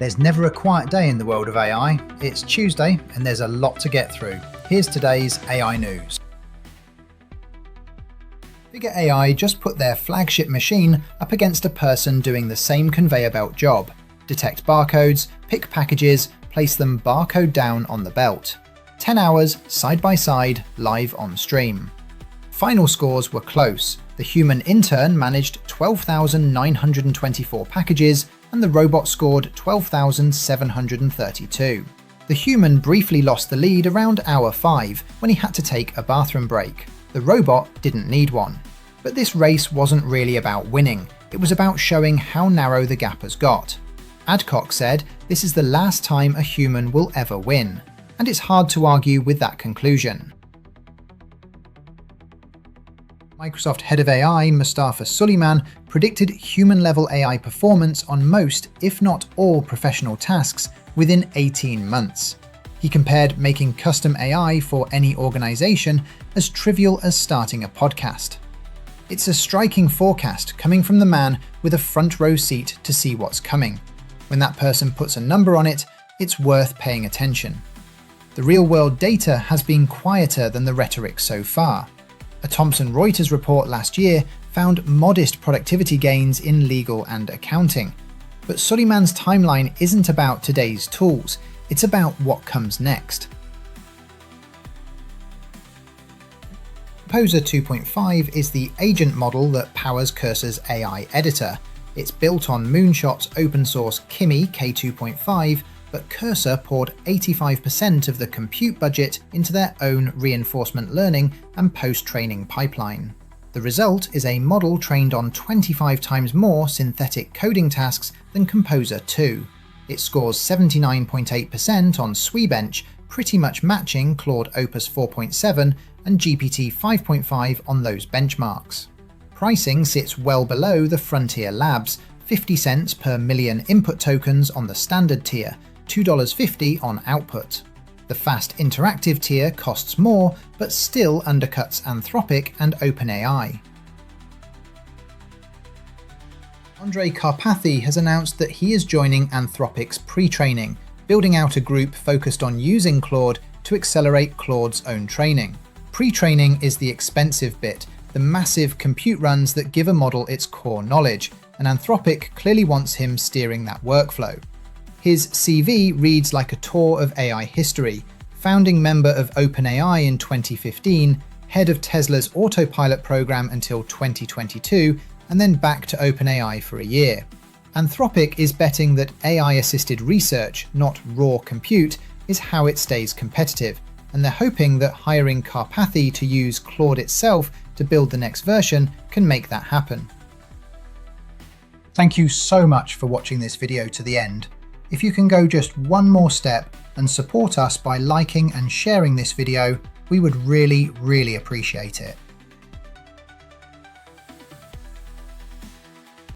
There's never a quiet day in the world of AI. It's Tuesday and there's a lot to get through. Here's today's AI news. Figure AI just put their flagship machine up against a person doing the same conveyor belt job. Detect barcodes, pick packages, place them barcode down on the belt. 10 hours, side by side, live on stream. Final scores were close. The human intern managed 12,924 packages and the robot scored 12,732. The human briefly lost the lead around hour 5 when he had to take a bathroom break. The robot didn't need one. But this race wasn't really about winning, it was about showing how narrow the gap has got. Adcock said this is the last time a human will ever win, and it's hard to argue with that conclusion. Microsoft head of AI, Mustafa Suleyman, predicted human-level AI performance on most, if not all, professional tasks within 18 months. He compared making custom AI for any organization as trivial as starting a podcast. It's a striking forecast coming from the man with a front row seat to see what's coming. When that person puts a number on it, it's worth paying attention. The real-world data has been quieter than the rhetoric so far. A Thomson Reuters report last year found modest productivity gains in legal and accounting. But Suleyman's timeline isn't about today's tools, it's about what comes next. Composer 2.5 is the agent model that powers Cursor's AI editor. It's built on Moonshot's open-source Kimi K2.5, but Cursor poured 85% of the compute budget into their own reinforcement learning and post-training pipeline. The result is a model trained on 25 times more synthetic coding tasks than Composer 2. It scores 79.8% on Swebench, pretty much matching Claude Opus 4.7 and GPT 5.5 on those benchmarks. Pricing sits well below the Frontier Labs, 50 cents per million input tokens on the standard tier, $2.50 on output. The fast interactive tier costs more, but still undercuts Anthropic and OpenAI. Andrej Karpathy has announced that he is joining Anthropic's pre-training, building out a group focused on using Claude to accelerate Claude's own training. Pre-training is the expensive bit, the massive compute runs that give a model its core knowledge, and Anthropic clearly wants him steering that workflow. His CV reads like a tour of AI history: founding member of OpenAI in 2015, head of Tesla's autopilot program until 2022, and then back to OpenAI for a year. Anthropic is betting that AI-assisted research, not raw compute, is how it stays competitive, and they're hoping that hiring Karpathy to use Claude itself to build the next version can make that happen. Thank you so much for watching this video to the end. If you can go just one more step and support us by liking and sharing this video, we would really appreciate it.